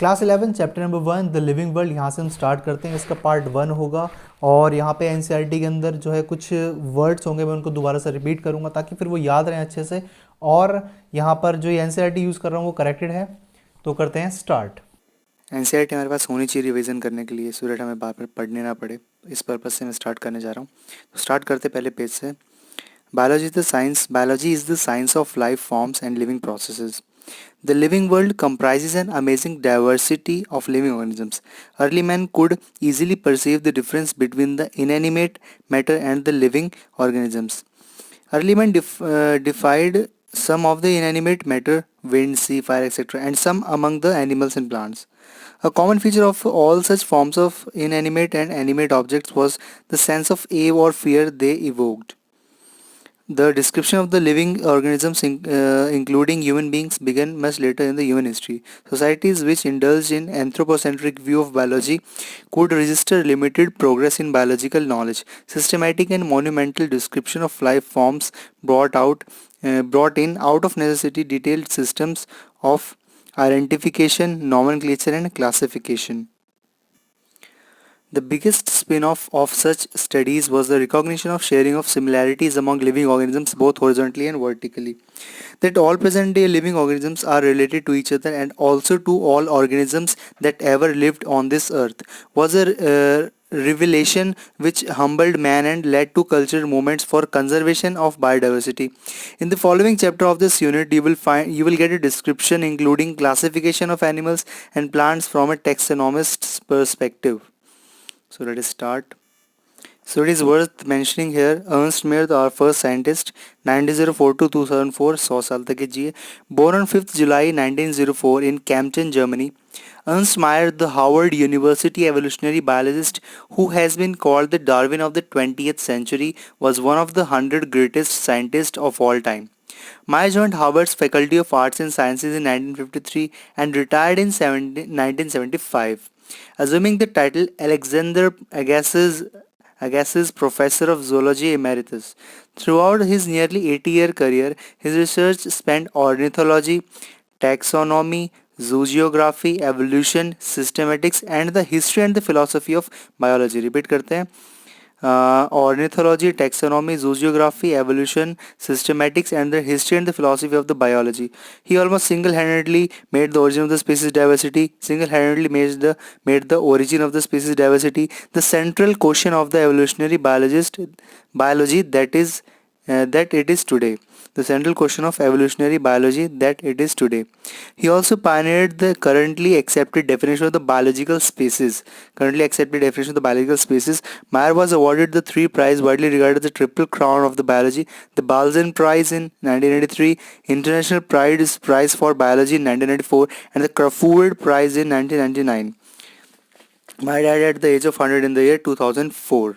Class 11 chapter number 1 the living world, यहाँ से हम स्टार्ट करते हैं। इसका पार्ट 1 होगा और यहाँ पे एनसीईआरटी के अंदर जो है कुछ वर्ड्स होंगे, मैं उनको दोबारा से रिपीट करूँगा ताकि फिर वो याद रहें अच्छे से। और यहाँ पर जो एनसीईआरटी यूज़ कर रहा हूँ वो करेक्टेड है। तो करते हैं स्टार्ट। एनसीईआरटी हमारे पास होनी चाहिए रिवीजन करने के लिए, सो दैट हमें बार बार पढ़ने ना पड़े। इस पर्पज़ से मैं स्टार्ट करने जा रहा हूँ। तो स्टार्ट करते पहले पेज से। Biology is the science of life forms and living processes. The living world comprises an amazing diversity of living organisms. Early man could easily perceive the difference between the inanimate matter and the living organisms. Early man defied some of the inanimate matter, wind, sea, fire, etc., and some among the animals and plants. A common feature of all such forms of inanimate and animate objects was the sense of awe or fear they evoked. The description of the living organisms, including human beings, began much later in the human history. Societies which indulged in anthropocentric view of biology could register limited progress in biological knowledge. Systematic and monumental description of life forms brought in out of necessity detailed systems of identification, nomenclature, and classification. The biggest spin-off of such studies was the recognition of sharing of similarities among living organisms both horizontally and vertically. That all present-day living organisms are related to each other and also to all organisms that ever lived on this earth was a revelation which humbled man and led to cultural movements for conservation of biodiversity. In the following chapter of this unit, you will get a description including classification of animals and plants from a taxonomist's perspective. So let us start. So it is worth mentioning here, Ernst Mayr, our first scientist, 1904 to 2004, 100 साल तक के जिए. Born on 5th July 1904 in Kempten, Germany. Ernst Mayr, the Howard University evolutionary biologist who has been called the Darwin of the 20th century, was one of the 100 greatest scientists of all time. Mayr joined Harvard's Faculty of Arts and Sciences in 1953 and retired in 1975. Assuming the title Alexander Agassiz Professor of Zoology Emeritus. Throughout his nearly 80-year career, his research spanned ornithology, taxonomy, zoogeography, evolution, systematics, and the history and the philosophy of biology. Repeat करते हैं. Ornithology, taxonomy, zoogeography, evolution, systematics, and the history and the philosophy of the biology. He almost single-handedly made the origin of the species diversity, single-handedly made the origin of the species diversity the central question of the evolutionary biology that it is today. The central question of evolutionary biology that it is today. He also pioneered the currently accepted definition of the biological species. Mayer was awarded the three prizes widely regarded as the triple crown of the biology: the Balzan Prize in 1993, International Prize for Biology in 1994, and the Crafoord Prize in 1999. Mayer died at the age of 100 in the year 2004.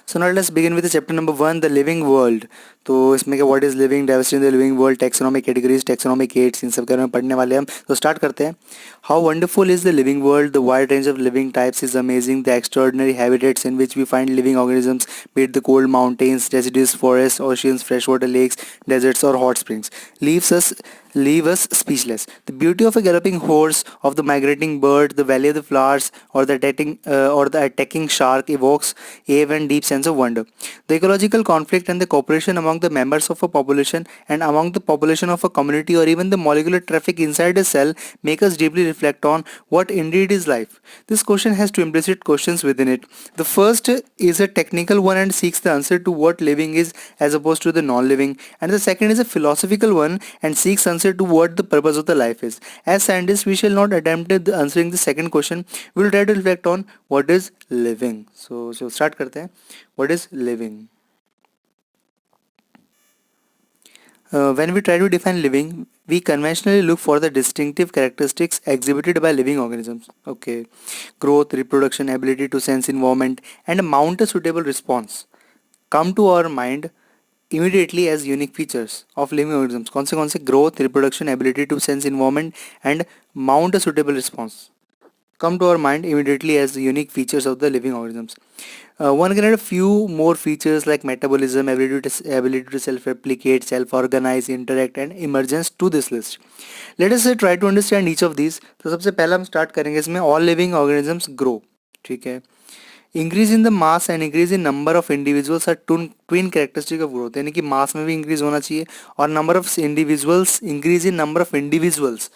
So now let's begin with the chapter number 1, the living world. तो इसमें क्या what is living, diversity in the living world, taxonomic categories, taxonomic aids, इन सब के बारे में पढ़ने वाले हम. तो स्टार्ट करते हैं. How wonderful is the living world, the wide range of living types is amazing, the extraordinary habitats in which we find living organisms, be it the cold mountains, deciduous forests, oceans, freshwater lakes, deserts or hot springs, leave us speechless. The beauty of a galloping horse, of the migrating bird, the valley of the flowers, or the attacking shark evokes awe and deep sense of wonder. The ecological conflict and the cooperation among the members of a population and among the population of a community, or even the molecular traffic inside a cell, make us deeply reflect on what indeed is life. This question has two implicit questions within it. The first is a technical one and seeks the answer to what living is as opposed to the non-living, and the second is a philosophical one and seeks answer to what the purpose of the life is. As scientists, we shall not attempt answering the second question. We will try to reflect on what is living. So start करते हैं. What is living? When we try to define living, we conventionally look for the distinctive characteristics exhibited by living organisms. Okay, growth, reproduction, ability to sense environment, and mount a suitable response come to our mind immediately as unique features of living organisms. कौन से growth, reproduction, ability to sense environment, and mount a suitable response. come to our mind immediately as the unique features of the living organisms. One can add a few more features like metabolism, ability to self-replicate, self-organize, interact, and emergence to this list. Let us try to understand each of these. तो सबसे पहला हम start करेंगे इसमें all living organisms grow. ठीक है. Increase in the mass and increase in number of individuals are twin characteristic of growth, यानी कि मास में भी इंक्रीज होना चाहिए और number of individuals increase in number of individuals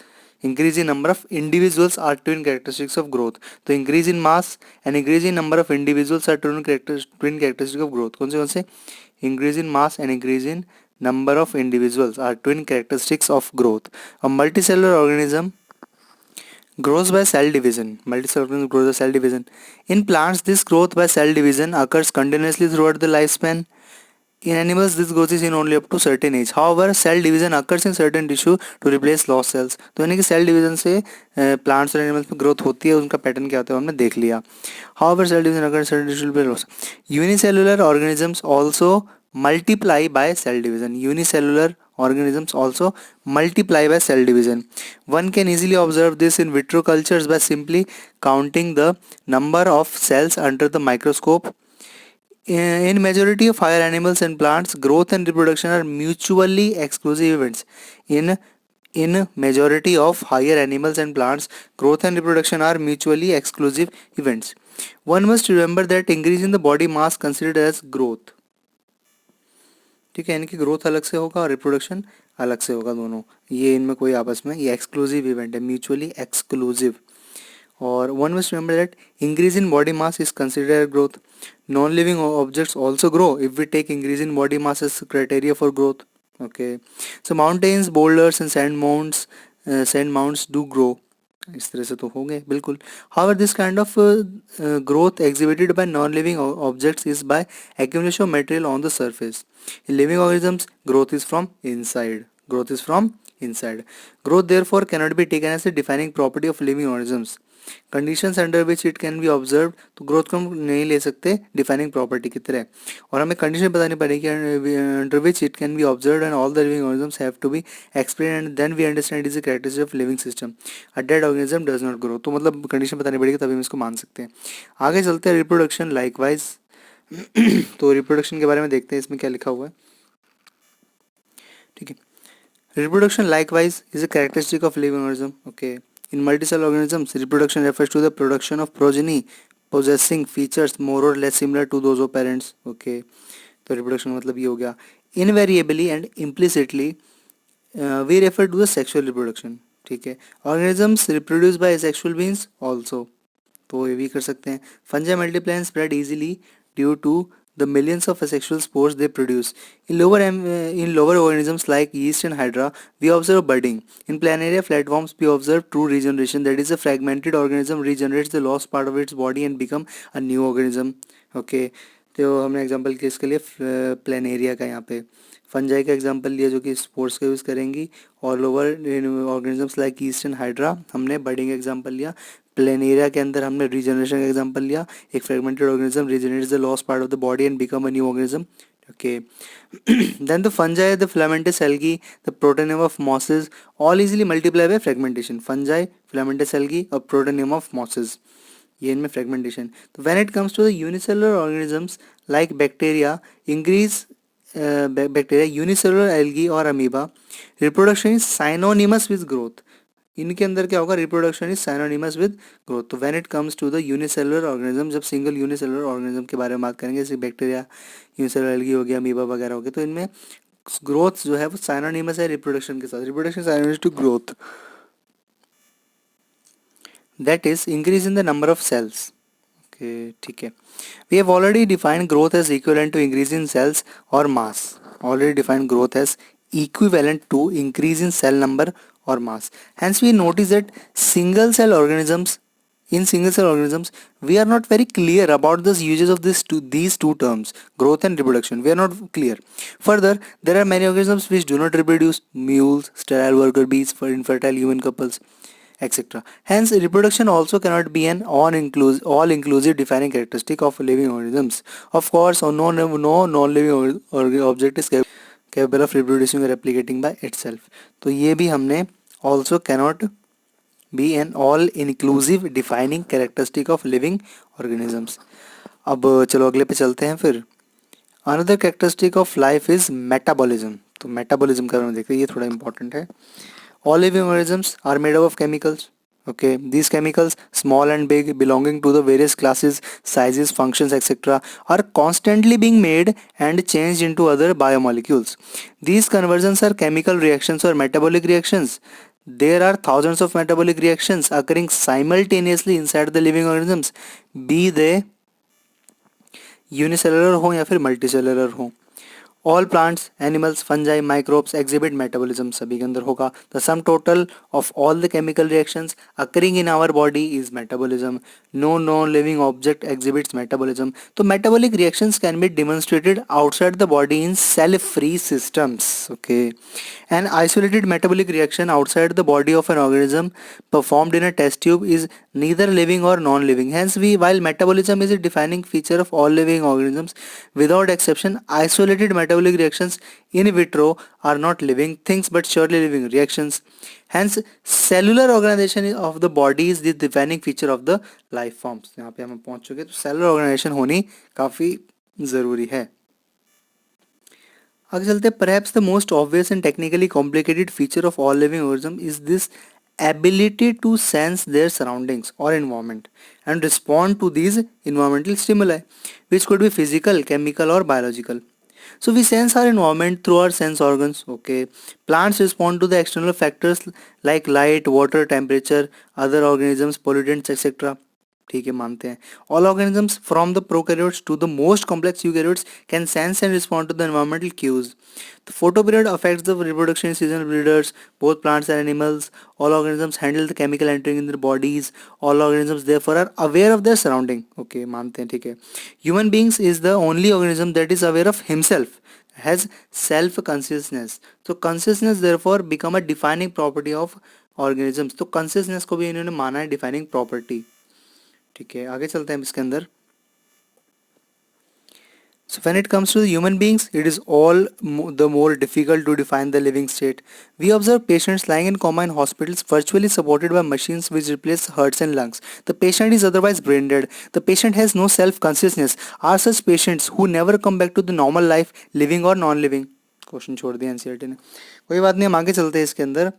increase in number of individuals are twin characteristics of growth. तो increase in mass and increase in number of individuals are twin characteristic of growth. कौन से increase in mass and increase in number of individuals are twin characteristics of growth. A multicellular organism grows by cell division. Multicellular organism grows by cell division. In plants, this growth by cell division occurs continuously throughout the lifespan. In animals, this growth is seen only up to certain age. However, cell division occurs in certain tissue to replace lost cells. तो यानी कि cell division से plants और animals में growth होती है, उनका pattern क्या होता है हमने देख लिया. However, cell division occurs in certain tissue to replace lost. Unicellular organisms also multiply by cell division. Unicellular organisms also multiply by cell division. One can easily observe this in vitro cultures by simply counting the number of cells under the microscope. In majority of higher animals and plants, growth and reproduction are mutually exclusive events. In majority of higher animals and plants, growth and reproduction are mutually exclusive events. One must remember that increase in the body mass considered as growth. ठीक है, यानी कि growth अलग से होगा और reproduction अलग से होगा, दोनों ये इनमें कोई आपस में ये एक्सक्लूसिव इवेंट है, म्यूचुअली एक्सक्लूसिव. और one must remember that increase in body mass is considered growth. Non living objects also grow if we take increase in body mass as criteria for growth. Okay, so mountains, boulders and sand mounts do grow. इस तरह से तो हो गए बिल्कुल. However, this kind of growth exhibited by non-living objects is by accumulation of material on the surface. In living organisms, growth is from inside. Growth is from inside. Growth therefore cannot be taken as a defining property of living organisms. Conditions under which it can be observe, तो growth को हम नहीं ले सकते defining property की तरह, और हमें कंडीशन बतानी पड़ेगी under which it can be observe and all the living organisms have to be explain and then we understand is the characteristic of living system. A dead organism does not grow. तो मतलब condition बतानी पड़ेगी तभी हम इसको मान सकते हैं. आगे चलते हैं रिप्रोडक्शन लाइकवाइज. तो रिप्रोडक्शन के बारे में देखते हैं इसमें क्या लिखा हुआ है. ठीक है, reproduction likewise is a characteristic of living organism. Okay, in multicellular organisms, reproduction refers to the production of progeny possessing features more or less similar to those of parents. Okay, तो reproduction मतलब ये हो गया. Invariably and implicitly, we refer to the sexual reproduction. ठीक है, organisms reproduce by asexual means also. तो ये भी कर सकते हैं. Fungi multiply and spread easily due to the millions of asexual spores they produce. In lower organisms like yeast and hydra, we observe budding. In planaria flatworms, we observe true regeneration. That is, a fragmented organism regenerates the lost part of its body and become a new organism. Okay, तो हमने example किसके लिए Planaria का यहाँ पे fungi का example लिया जो कि स्पोर्स का यूज़ करेंगी, और lower organisms like east and hydra हमने बडिंग एग्जांपल लिया. प्लेनेरिया के अंदर हमने रीजनरेशन का एग्जांपल लिया. एक fragmented organism regenerates the lost part of the body and become a new organism. Okay. Then the fungi, the filamentous algae, the protonium of mosses all easily multiply by fragmentation. Fungi, filamentous algae और protonium of mosses, ये इनमें fragmentation. तो when it comes to the unicellular organisms like bacteria, unicellular algae और amoeba, reproduction is synonymous with growth. इनके अंदर क्या होगा, reproduction is synonymous with growth. तो when it comes to the unicellular organism, जब सिंगल यूनिसेलुलर ऑर्गेनिज्म के बारे में बात करेंगे, जैसे बैक्टीरिया, यूनिसेलुलर एल्गी हो गया, अमीबा वगैरह हो गया, तो इनमें ग्रोथ जो है वो साइनोनिमस है रिप्रोडक्शन के साथ. Reproduction synonymous to growth, that is increase in the number of cells. Okay, ठीक है. We have already defined growth as equivalent to increase in cells और mass. Already defined growth as equivalent to increase in cell number or mass. Hence we notice that in single cell organisms we are not very clear about the uses of these two terms, growth and reproduction. We are not clear. Further, there are many organisms which do not reproduce: mules, sterile worker bees, for infertile human couples, etc. Hence reproduction also cannot be an all-inclusive defining characteristic of living organisms. Of course, no non-living object is capable of reproducing or replicating by itself. तो ये भी हमने also cannot be an all inclusive defining characteristic of living organisms. अब चलो अगले पे चलते हैं फिर. Another characteristic of life is metabolism. तो मेटाबॉलिज्म का हम देखते हैं, ये थोड़ा इंपॉर्टेंट है. All living organisms are made up of chemicals. Okay, these chemicals, small and big, belonging to the various classes, sizes, functions, etc., are constantly being made and changed into other biomolecules. These conversions are chemical reactions or metabolic reactions. There are thousands of metabolic reactions occurring simultaneously inside the living organisms, be they unicellular हो या फिर multicellular हो. All plants, animals, fungi, microbes exhibit metabolism. सभी के अंदर होगा. The sum total of all the chemical reactions occurring in our body is metabolism. No non living object exhibits metabolism. तो metabolic reactions can be demonstrated outside the body in cell free systems. Okay. An isolated metabolic reaction outside the body of an organism performed in a test tube is neither living or non-living. Hence, while metabolism is a defining feature of all living organisms, without exception, isolated metabolic reactions in vitro are not living things but surely living reactions. Hence, cellular organization of the body is the defining feature of the life forms. यहाँ पे हम पहुँच चुके हैं. तो cellular organization होनी काफ़ी ज़रूरी है. आगे चलते हैं. Perhaps the most obvious and technically complicated feature of all living organisms is this ability to sense their surroundings or environment and respond to these environmental stimuli, which could be physical, chemical, or biological. So we sense our environment through our sense organs. Okay, plants respond to the external factors like light, water, temperature, other organisms, pollutants, etc. ठीक है, मानते हैं. All organisms from the prokaryotes to the most complex eukaryotes can sense and respond to the environmental cues. The photoperiod affects the reproduction in seasonal breeders, both plants and animals. All organisms handle the chemical entering in their bodies. All organisms therefore are aware of their surrounding. Okay, मानते हैं. ठीक है. Human beings is the only organism that is aware of himself, has self consciousness. So consciousness therefore become a defining property of organisms. तो consciousness को भी इन्होंने माना है defining property. ठीक है, आगे चलते हैं इसके अंदर. So when it comes to the human beings, it is all the more difficult to define the living state. We observe patients lying in coma in hospitals virtually supported by machines which replace hearts and lungs. The patient is otherwise brain dead. The patient has no self-consciousness. Are such patients who never come back to the normal life living or non-living? Question छोड़ दिया NCERT ने. कोई बात नहीं, हम आगे चलते हैं इसके अंदर.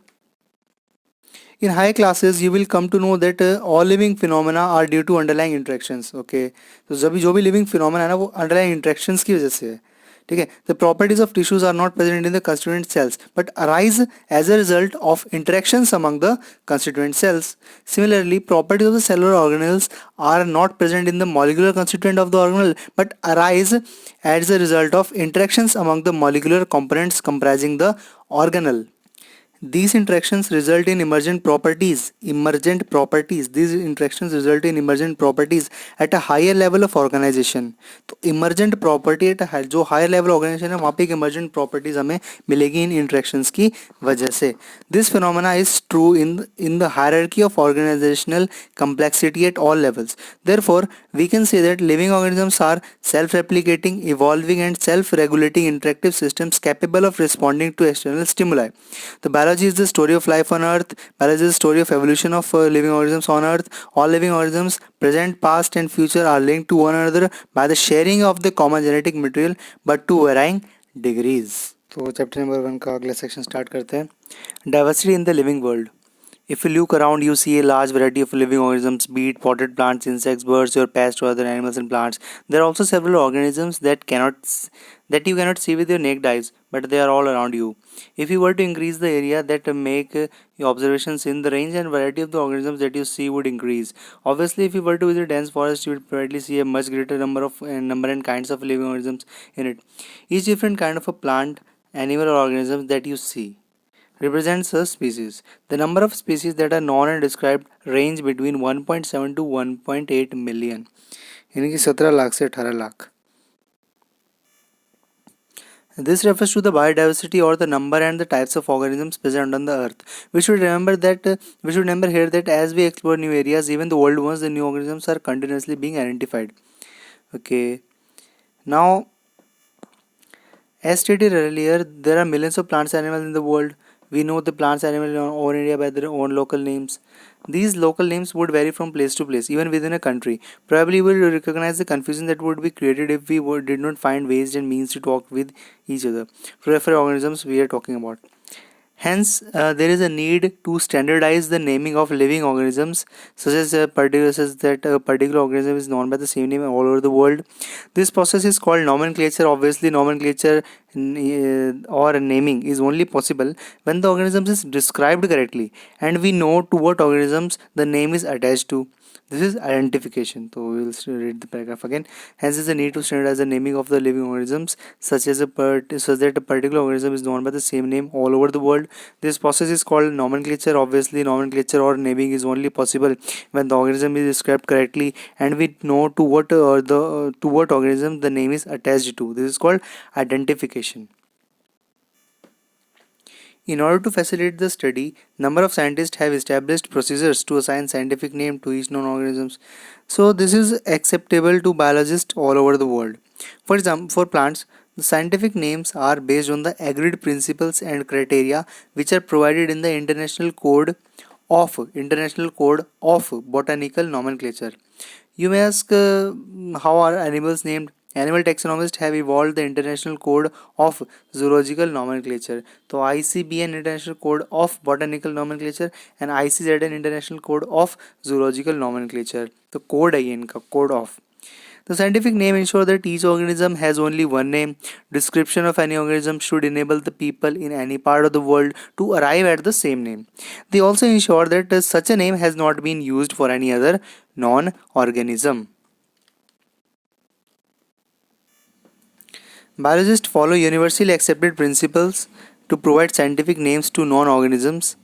In high classes, you will come to know that all living phenomena are due to underlying interactions. Okay, तो जो भी living phenomena है ना, वो underlying interactions की वजह से है. ठीक है. The properties of tissues are not present in the constituent cells but arise as a result of interactions among the constituent cells. Similarly, properties of the cellular organelles are not present in the molecular constituent of the organelle but arise as a result of interactions among the molecular components comprising the organelle. These interactions result in emergent properties. These interactions result in emergent properties at a higher level of organization. तो emergent property at a जो higher level organization है, वहाँ पे एक emergent properties हमें मिलेगी इन interactions की वजह से. This phenomena is true in the hierarchy of organizational complexity at all levels. Therefore, we can say that living organisms are self-replicating, evolving, and self-regulating interactive systems capable of responding to external stimuli. The biology is the story of life on earth. Biology is the story of evolution of living organisms on earth. All living organisms, present, past and future, are linked to one another by the sharing of the common genetic material but to varying degrees. तो chapter number 1 का अगला section start करते हैं. Diversity in the living world. If you look around, you see a large variety of living organisms, be it potted plants, insects, birds, or pests, or other animals and plants. There are also several organisms that you cannot see with your naked eyes, but they are all around you. If you were to increase the area that make your observations in, the range and variety of the organisms that you see would increase. Obviously, if you were to visit dense forest, you would probably see a much greater number and kinds of living organisms in it. Each different kind of a plant, animal, or organism that you see represents a species. The number of species that are known and described range between 1.7 to 1.8 million. यानी कि 17 लाख से 18 lakh. This refers to the biodiversity or the number and the types of organisms present on the earth. We should remember here that as we explore new areas, even the old ones, the new organisms are continuously being identified. Okay. Now, as stated earlier, there are millions of plants and animals in the world. We know the plants, animals in our own area by their own local names. These local names would vary from place to place, even within a country. Probably we will recognize the confusion that would be created if we did not find ways and means to talk with each other. To refer organisms we are talking about. Hence, there is a need to standardize the naming of living organisms, such that a particular organism is known by the same name all over the world. This process is called nomenclature. Obviously, nomenclature or naming is only possible when the organism is described correctly, and we know to what organisms the name is attached to. This is identification. So we will read the paragraph again. Hence, there is a need to standardize the naming of the living organisms, such that a particular organism is known by the same name all over the world. This process is called nomenclature. Obviously, nomenclature or naming is only possible when the organism is described correctly, and we know to what organism the name is attached to. This is called identification. In order to facilitate the study, number of scientists have established procedures to assign scientific name to each known organisms. So this is acceptable to biologists all over the world. For example, for plants, the scientific names are based on the agreed principles and criteria which are provided in the International Code of Botanical Nomenclature. You may ask, how are animals named? Animal taxonomists have evolved the International Code of Zoological Nomenclature. तो ICBN International Code of Botanical Nomenclature and ICZN International Code of Zoological Nomenclature. तो code है ये इनका, code of. The scientific name ensures that each organism has only one name. Description of any organism should enable the people in any part of the world to arrive at the same name. They also ensure that such a name has not been used for any other non-organism. Biologists follow universally accepted principles to provide scientific names to non-organisms.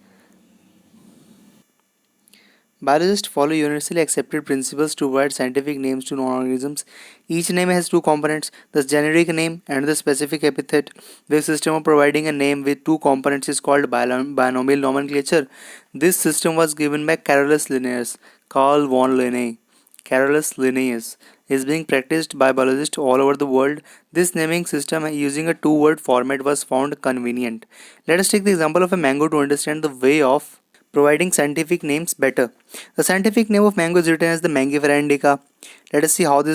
Biologists follow universally accepted principles to provide scientific names to non-organisms. Each name has two components, the generic name and the specific epithet. This system of providing a name with two components is called binomial nomenclature. This system was given by Carolus Linnaeus. Carl von Linné. Carolus Linnaeus is being practiced by biologists all over the world. This naming system using a two-word format was found convenient. Let us take the example of a mango to understand the way of providing scientific names better. The scientific name of mango is written as the Mangifera indica. Let us see how it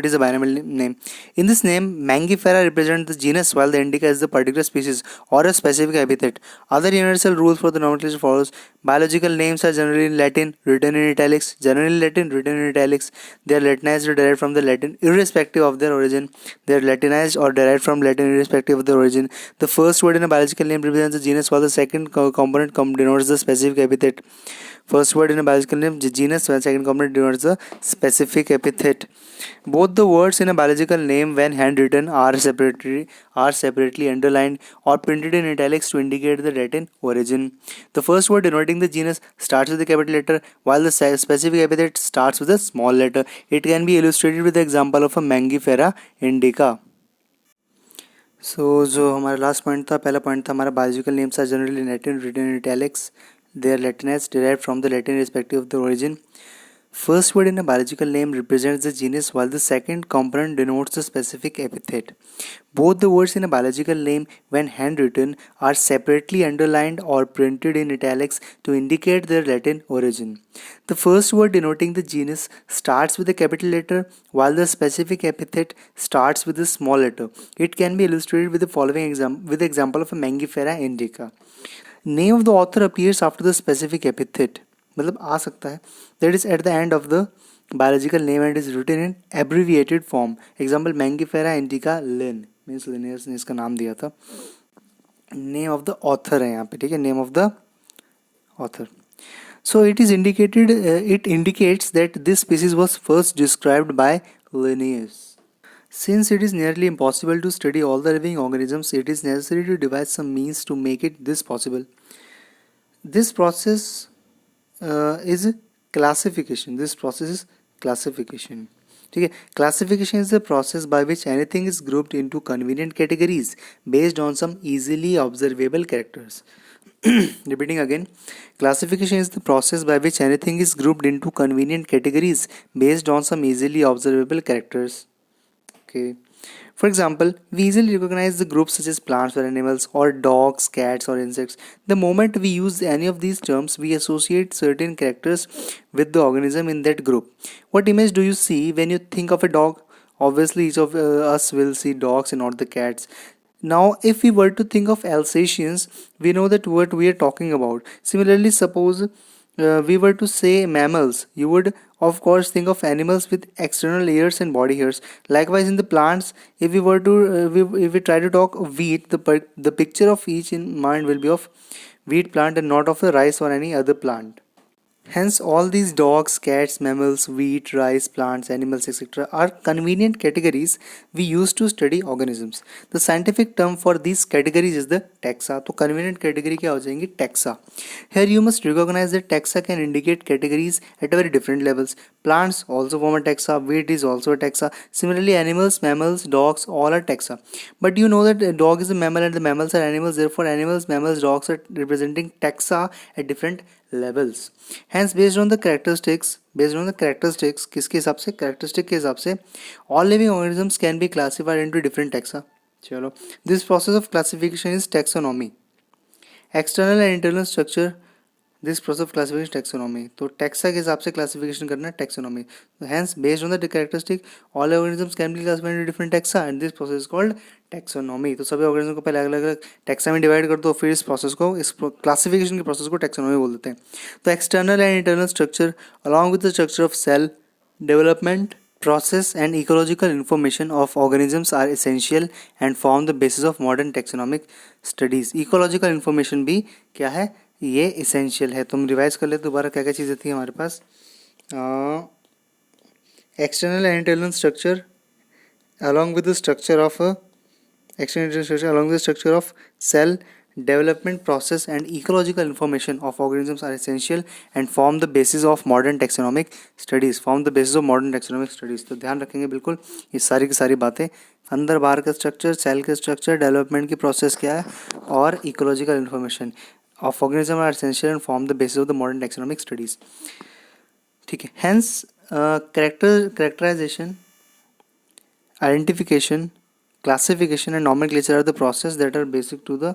is a binomial name. In this name, Mangifera represents the genus while the indica is the particular species or a specific epithet. Other universal rules for the nomenclature follows. Biological names are generally in Latin, written in italics. Generally Latin, written in italics. They are Latinized or derived from the Latin, irrespective of their origin. They are Latinized or derived from Latin, irrespective of their origin. The first word in a biological name represents the genus, while the second component denotes the specific epithet. First word in a biological name, genus, while second component denotes the specific epithet. Both the words in a biological name, when handwritten, are separately underlined or printed in italics to indicate the Latin origin. The first word denoting the genus starts with a capital letter, while the specific epithet starts with a small letter. It can be illustrated with the example of a Mangifera indica. जो हमारा last point था, पहला point था हमारा biological names are generally Latin, written in italics. They are Latinized, derived from the Latin irrespective of the origin. First word in a biological name represents the genus, while the second component denotes the specific epithet. Both the words in a biological name, when handwritten, are separately underlined or printed in italics to indicate their Latin origin. The first word denoting the genus starts with a capital letter, while the specific epithet starts with a small letter. It can be illustrated with the following example of a Mangifera indica. Name of the author appears after the specific epithet. मतलब आ सकता है. That is at the end of the biological name and is written in abbreviated form. Example, Mangifera indica Linn. Means Linnaeus ने इसका नाम दिया था. Name of the author है यहाँ पे, ठीक है. Name of the author. So it indicates that this species was first described by Linnaeus. Since it is nearly impossible to study all the living organisms, it is necessary to devise some means to make this possible. This process is classification. ठीक है. Classification is the process by which anything is grouped into convenient categories based on some easily observable characters. Repeating again, classification is the process by which anything is grouped into convenient categories based on some easily observable characters. Okay. For example, we easily recognize the groups such as plants or animals or dogs, cats or insects. The moment we use any of these terms, we associate certain characters with the organism in that group. What image do you see when you think of a dog? Obviously, each of us will see dogs and not the cats. Now, if we were to think of Alsatians, we know that what we are talking about. Similarly, suppose we were to say mammals, you would of course think of animals with external ears and body hairs. Likewise, in the plants, if we were to if we try to talk of wheat, the picture of each in mind will be of wheat plant and not of the rice or any other plant. Hence, all these dogs, cats, mammals, wheat, rice, plants, animals, etc. are convenient categories we use to study organisms. The scientific term for these categories is the taxa. तो convenient category क्या हो जाएंगी? Taxa. Here you must recognize that taxa can indicate categories at very different levels. Plants also form a taxa. Wheat is also a taxa. Similarly, animals, mammals, dogs, all are taxa. But you know that a dog is a mammal and the mammals are animals. Therefore, animals, mammals, dogs are representing taxa at different levels. Hence, based on the characteristics किसके हिसाब से? Characteristic के हिसाब से all living organisms can be classified into different taxa. चलो, this process of classification is taxonomy. External and internal structure, this process of classification taxonomy. तो taxa के हिसाब से classification करना है taxonomy. Hence, based on the characteristic, all organisms can be classified into different taxa and this process is called taxonomy. तो सभी organism को पहले अलग अलग taxa में divide कर दो, फिर इस process को, इस classification के process को taxonomy बोल देते हैं. तो external and internal structure along with the structure of cell development, process and ecological information of organisms are essential and form the basis of modern taxonomic studies. Ecological information भी क्या है? ये essential है. तुम रिवाइज कर ले दोबारा क्या क्या चीज़ें थी हमारे पास. External and internal structure along with the structure of cell development, process and ecological information of organisms are essential and form the basis of modern taxonomic studies. तो ध्यान रखेंगे बिल्कुल ये सारी की सारी बातें. अंदर बाहर का स्ट्रक्चर, सेल के स्ट्रक्चर, डेवलपमेंट की प्रोसेस क्या है और ecological information of organism are essential and form the basis of the modern taxonomic studies. ठीक है. Hence characterization, identification, classification and nomenclature are the process that are basic to the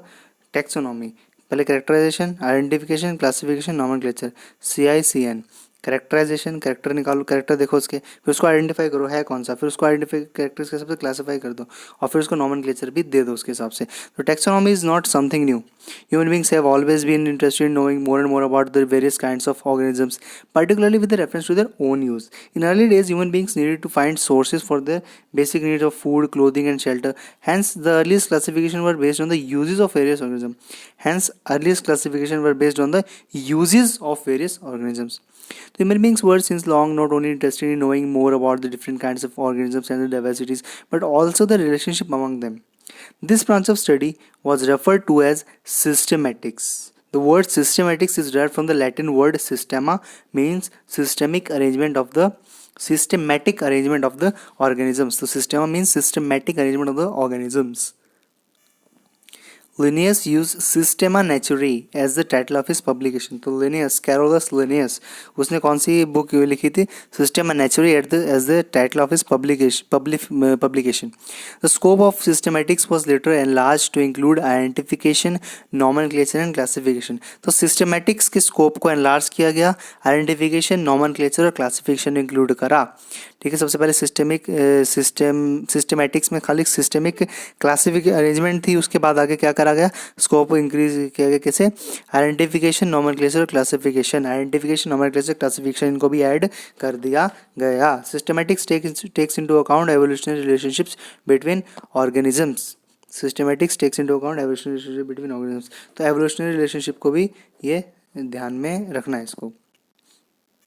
taxonomy. पहले characterization, identification, classification, nomenclature, CICN. Characterization, character निकालो, character देखो उसके, फिर उसको identify करो है कौन सा, फिर उसको आइडेंटिफाई कैरेक्टर्स के हिसाब से क्लासीफाई कर दो और फिर उसको नॉमेनक्लेचर भी दे दो उसके हिसाब से. तो taxonomy is not something new. Human beings have always been interested in knowing more and more about the various kinds of organisms, particularly with reference to their own use. In early days, human beings needed to find sources for their basic needs of food, clothing, and shelter. Hence, the earliest classification were based on the uses of various organisms. The human beings were since long not only interested in knowing more about the different kinds of organisms and the diversities, but also the relationship among them. This branch of study was referred to as systematics. The word systematics is derived from the Latin word systema, means systematic arrangement of the organisms. So systema means systematic arrangement of the organisms. Linnaeus used Systema Naturae as the title of his publication. तो Linnaeus, Carolus Linnaeus, उसने कौन सी book लिखी थी? Systema Naturae as the title of his publication. The scope of systematics was later enlarged to include identification, nomenclature and classification. तो systematics के scope को enlarge किया गया, identification, nomenclature और classification include करा. ठीक है. सबसे पहले सिस्टमैटिक्स में खाली सिस्टमिक क्लासिफिक अरेंजमेंट थी, उसके बाद आगे क्या करा गया? स्कोप इंक्रीज किया गया. कैसे? आइडेंटिफिकेशन, नॉमेनक्लेचर और क्लासिफिकेशन. आइडेंटिफिकेशन, नॉमेनक्लेचर, क्लासिफिकेशन इनको भी ऐड कर दिया गया. Systematics takes into account evolutionary relationships between organisms. Systematics takes into account evolutionary relationship between organisms. तो एवोल्यूशनरी रिलेशनशिप को भी ये ध्यान में रखना है इसको.